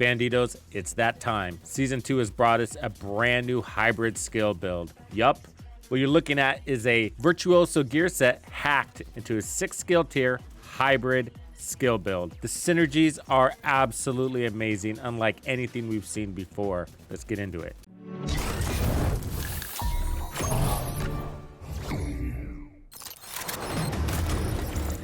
Banditos, it's that time. Season 2 has brought us a brand new hybrid skill build. Yup, what you're looking at is a Virtuoso gear set hacked into a 6 skill tier hybrid skill build. The synergies are absolutely amazing, unlike anything we've seen before. Let's get into it.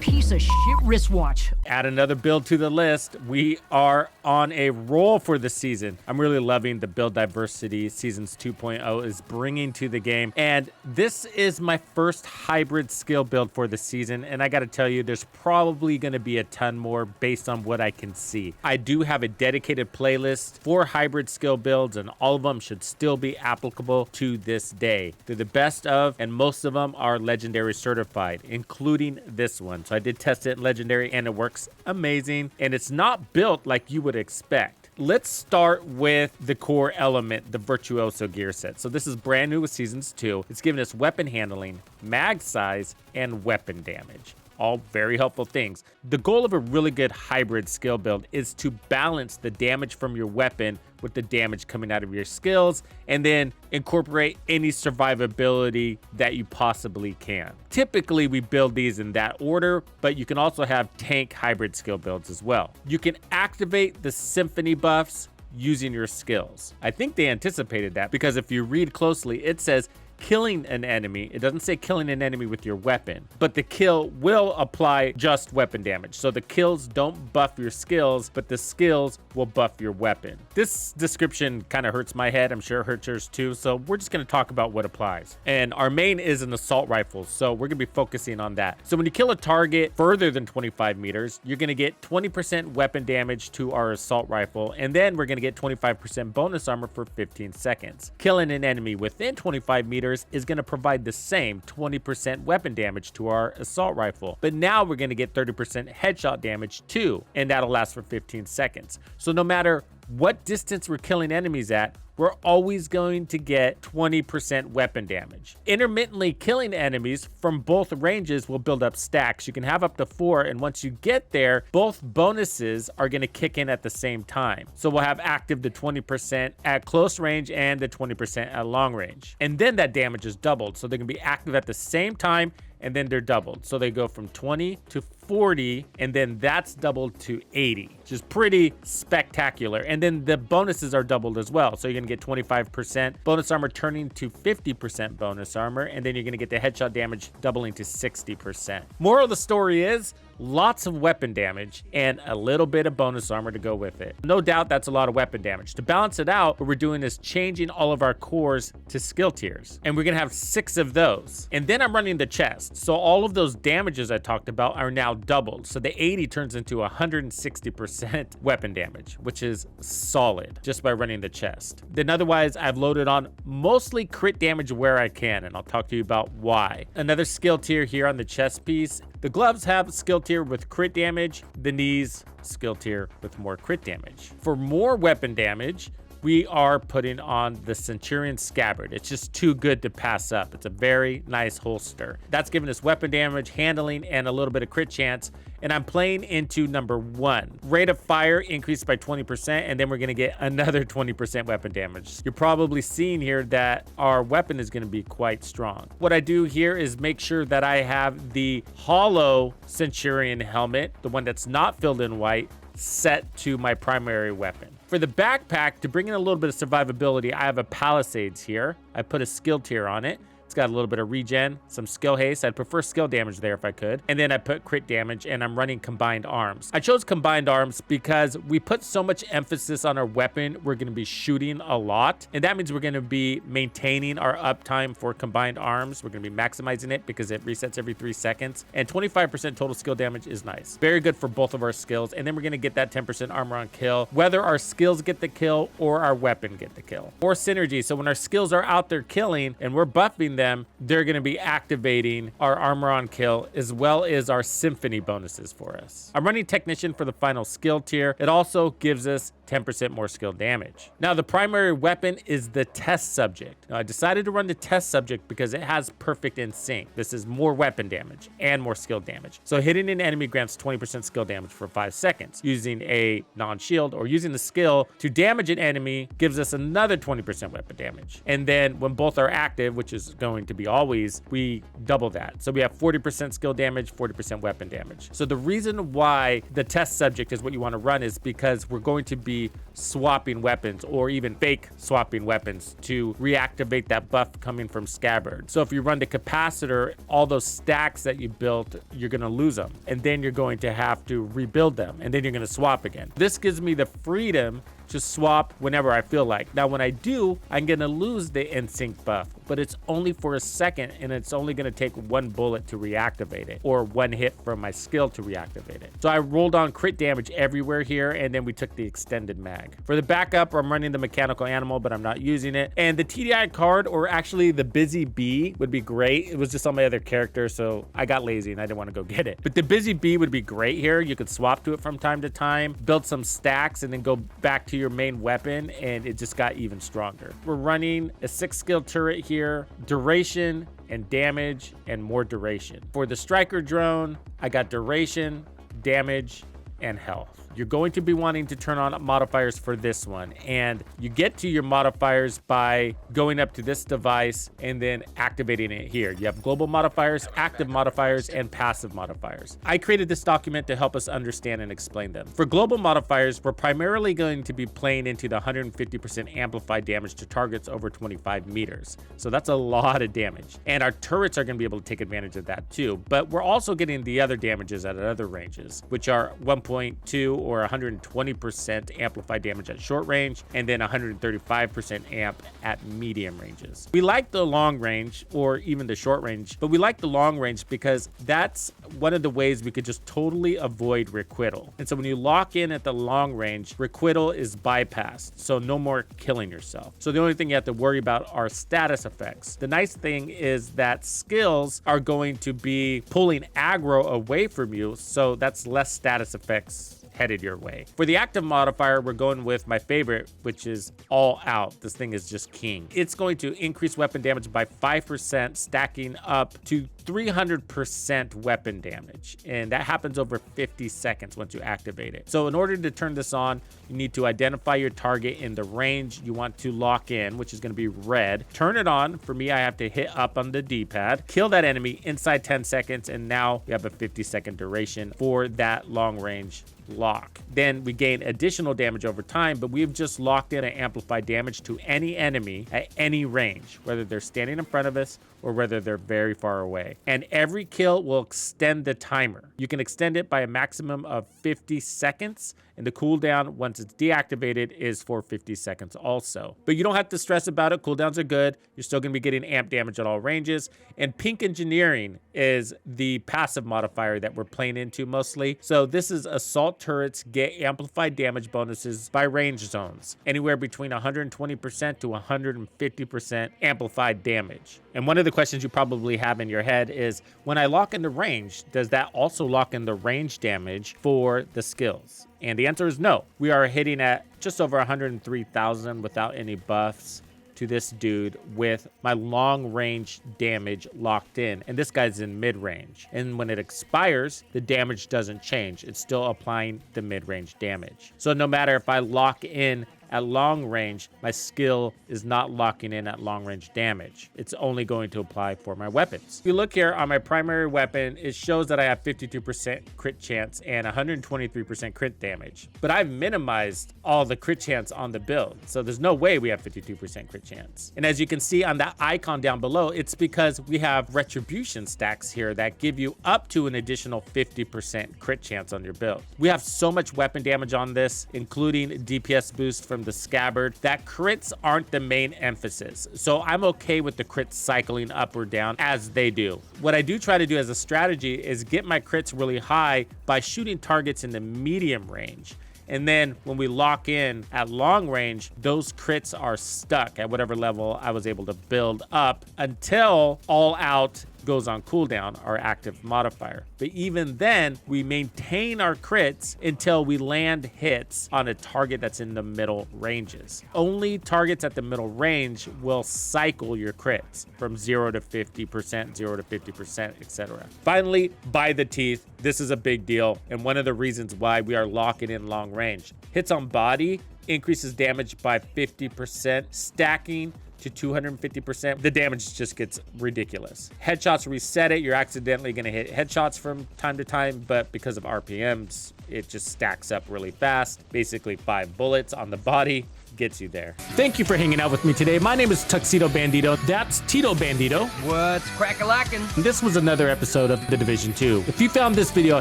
Piece of shit wristwatch. Add another build to the list. We are on a roll for the season. I'm really loving the build diversity Seasons 2.0 is bringing to the game. And this is my first hybrid skill build for the season. And I got to tell you, there's probably going to be a ton more based on what I can see. I do have a dedicated playlist for hybrid skill builds, and all of them should still be applicable to this day. They're the best of, and most of them are legendary certified, including this one. So I did test it in legendary and it works amazing, and it's not built like you would expect. Let's start with the core element, the Virtuoso gear set. So this is brand new with Seasons 2. It's giving us weapon handling, mag size, and weapon damage. All very helpful things. The goal of a really good hybrid skill build is to balance the damage from your weapon with the damage coming out of your skills, and then incorporate any survivability that you possibly can. Typically, we build these in that order, but you can also have tank hybrid skill builds as well. You can activate the symphony buffs using your skills. I think they anticipated that, because if you read closely, it says killing an enemy. It doesn't say killing an enemy with your weapon, but the kill will apply just weapon damage. So the kills don't buff your skills, but the skills will buff your weapon. This description kind of hurts my head. I'm sure it hurts yours too. So we're just going to talk about what applies. And our main is an assault rifle, so we're going to be focusing on that. So when you kill a target further than 25 meters, you're going to get 20% weapon damage to our assault rifle, and then we're going to get 25% bonus armor for 15 seconds. Killing an enemy within 25 meters is going to provide the same 20% weapon damage to our assault rifle, but now we're going to get 30% headshot damage too, and that'll last for 15 seconds. So no matter what distance we're killing enemies at, we're always going to get 20% weapon damage. Intermittently killing enemies from both ranges will build up stacks. You can have up to 4, and once you get there, both bonuses are going to kick in at the same time. So we'll have active the 20% at close range and the 20% at long range. And then that damage is doubled. So they're going to be active at the same time, and then they're doubled. So they go from 20 to 40, and then that's doubled to 80, which is pretty spectacular. And then the bonuses are doubled as well. So you're gonna get 25% bonus armor turning to 50% bonus armor, and then you're gonna get the headshot damage doubling to 60%. Moral of the story is lots of weapon damage and a little bit of bonus armor to go with it. No doubt that's a lot of weapon damage. To balance it out, what we're doing is changing all of our cores to skill tiers, and we're gonna have 6 of those. And then I'm running the chest. So all of those damages I talked about are now doubled. So the 80 turns into 160% weapon damage, which is solid just by running the chest. Then otherwise, I've loaded on mostly crit damage where I can, and I'll talk to you about why. Another skill tier here on the chest piece. The gloves have skill tier with crit damage. The knees, skill tier with more crit damage. For more weapon damage, we are putting on the Centurion Scabbard. It's just too good to pass up. It's a very nice holster. That's giving us weapon damage, handling, and a little bit of crit chance. And I'm playing into number 1. Rate of fire increased by 20%, and then we're gonna get another 20% weapon damage. You're probably seeing here that our weapon is gonna be quite strong. What I do here is make sure that I have the hollow Centurion helmet, the one that's not filled in white, set to my primary weapon. For the backpack, to bring in a little bit of survivability, I have a Palisades here. I put a skill tier on it. It's got a little bit of regen, some skill haste. I'd prefer skill damage there if I could. And then I put crit damage, and I'm running combined arms. I chose combined arms because we put so much emphasis on our weapon. We're going to be shooting a lot, and that means we're going to be maintaining our uptime for combined arms. We're going to be maximizing it because it resets every 3 seconds, and 25% total skill damage is nice. Very good for both of our skills. And then we're going to get that 10% armor on kill, whether our skills get the kill or our weapon get the kill. Or synergy. So when our skills are out there killing and we're buffing them, they're going to be activating our armor on kill as well as our symphony bonuses for us. I'm running technician for the final skill tier. It also gives us 10% more skill damage. Now, the primary weapon is the test subject. Now, I decided to run the test subject because it has perfect in sync. This is more weapon damage and more skill damage. So hitting an enemy grants 20% skill damage for 5 seconds. Using a non-shield or using the skill to damage an enemy gives us another 20% weapon damage. And then when both are active, which is going to be always, we double that. So we have 40% skill damage, 40% weapon damage. So the reason why the test subject is what you want to run is because we're going to be swapping weapons or even fake swapping weapons to reactivate that buff coming from Scabbard. So if you run the capacitor, all those stacks that you built, you're going to lose them. And then you're going to have to rebuild them. And then you're going to swap again. This gives me the freedom to swap whenever I feel like. Now, when I do, I'm going to lose the in-sync buff, but it's only for a second, and it's only going to take one bullet to reactivate it, or one hit from my skill to reactivate it. So I rolled on crit damage everywhere here, and then we took the extended mag. For the backup, I'm running the mechanical animal, but I'm not using it. And the TDI card, or actually the busy bee, would be great. It was just on my other character, so I got lazy and I didn't want to go get it. But the busy bee would be great here. You could swap to it from time to time, build some stacks, and then go back to your main weapon, and it just got even stronger. We're running a 6-skill turret here, duration and damage and more duration. For the striker drone, I got duration, damage, and health. You're going to be wanting to turn on modifiers for this one, and you get to your modifiers by going up to this device and then activating it here. You have global modifiers, active modifiers, and passive modifiers. I created this document to help us understand and explain them. For global modifiers, we're primarily going to be playing into the 150% amplified damage to targets over 25 meters. So that's a lot of damage. And our turrets are going to be able to take advantage of that too. But we're also getting the other damages at other ranges, which are 1.2 or 120% amplified damage at short range, and then 135% amp at medium ranges. We like the long range or even the short range, but we like the long range because that's one of the ways we could just totally avoid requital. And so when you lock in at the long range, requital is bypassed, so no more killing yourself. So the only thing you have to worry about are status effects. The nice thing is that skills are going to be pulling aggro away from you, so that's less status effects headed your way. For the active modifier, we're going with my favorite, which is all out. This thing is just king. It's going to increase weapon damage by 5%, stacking up to 300% weapon damage. And that happens over 50 seconds once you activate it. So in order to turn this on, you need to identify your target in the range you want to lock in, which is going to be red. Turn it on. For me, I have to hit up on the D-pad, kill that enemy inside 10 seconds, and now we have a 50-second duration for that long range lock. Then we gain additional damage over time, but we've just locked in an amplified damage to any enemy at any range, whether they're standing in front of us or whether they're very far away. And every kill will extend the timer. You can extend it by a maximum of 50 seconds, and the cooldown once it's deactivated is for 50 seconds also. But you don't have to stress about it. Cooldowns are good. You're still going to be getting amp damage at all ranges. And pink engineering is the passive modifier that we're playing into mostly. So this is assault turrets get amplified damage bonuses by range zones, anywhere between 120% to 150% amplified damage. And one of the questions you probably have in your head is, when I lock into range, does that also lock in the range damage for the skills? And the answer is no. We are hitting at just over 103,000 without any buffs to this dude with my long range damage locked in, and this guy's in mid range. And when it expires, the damage doesn't change. It's still applying the mid range damage. So no matter if I lock in at long range, my skill is not locking in at long range damage. It's only going to apply for my weapons. If you look here on my primary weapon, it shows that I have 52% crit chance and 123% crit damage. But I've minimized all the crit chance on the build, so there's no way we have 52% crit chance. And as you can see on that icon down below, it's because we have retribution stacks here that give you up to an additional 50% crit chance on your build. We have so much weapon damage on this, including DPS boost from the Scabbard, that crits aren't the main emphasis. So I'm okay with the crits cycling up or down as they do. What I do try to do as a strategy is get my crits really high by shooting targets in the medium range. And then when we lock in at long range, those crits are stuck at whatever level I was able to build up until all out goes on cooldown, our active modifier. But even then, we maintain our crits until we land hits on a target that's in the middle ranges. Only targets at the middle range will cycle your crits from 0 to 50%, 0 to 50%, etc. Finally, by the teeth. This is a big deal, and one of the reasons why we are locking in long range. Hits on body increases damage by 50%, stacking to 250%. The damage just gets ridiculous. Headshots reset it. You're accidentally going to hit headshots from time to time, but because of RPMs, it just stacks up really fast. Basically 5 bullets on the body gets you there. Thank you for hanging out with me today. My name is Tuxedo Bandido. That's Tito Bandido. What's crack-a-lackin'? This was another episode of The Division 2. If you found this video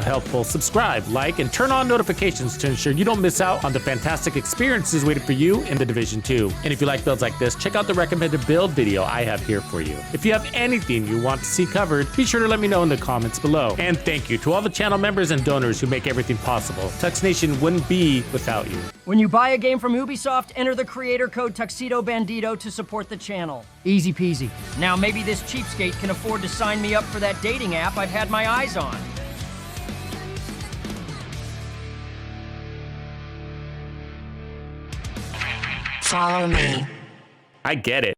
helpful, subscribe, like, and turn on notifications to ensure you don't miss out on the fantastic experiences waiting for you in The Division 2. And if you like builds like this, check out the recommended build video I have here for you. If you have anything you want to see covered, be sure to let me know in the comments below. And thank you to all the channel members and donors who make everything possible. Tux Nation wouldn't be without you. When you buy a game from Ubisoft, enter the creator code Tuxedo Bandido to support the channel. Easy peasy. Now maybe this cheapskate can afford to sign me up for that dating app I've had my eyes on. Follow me. I get it.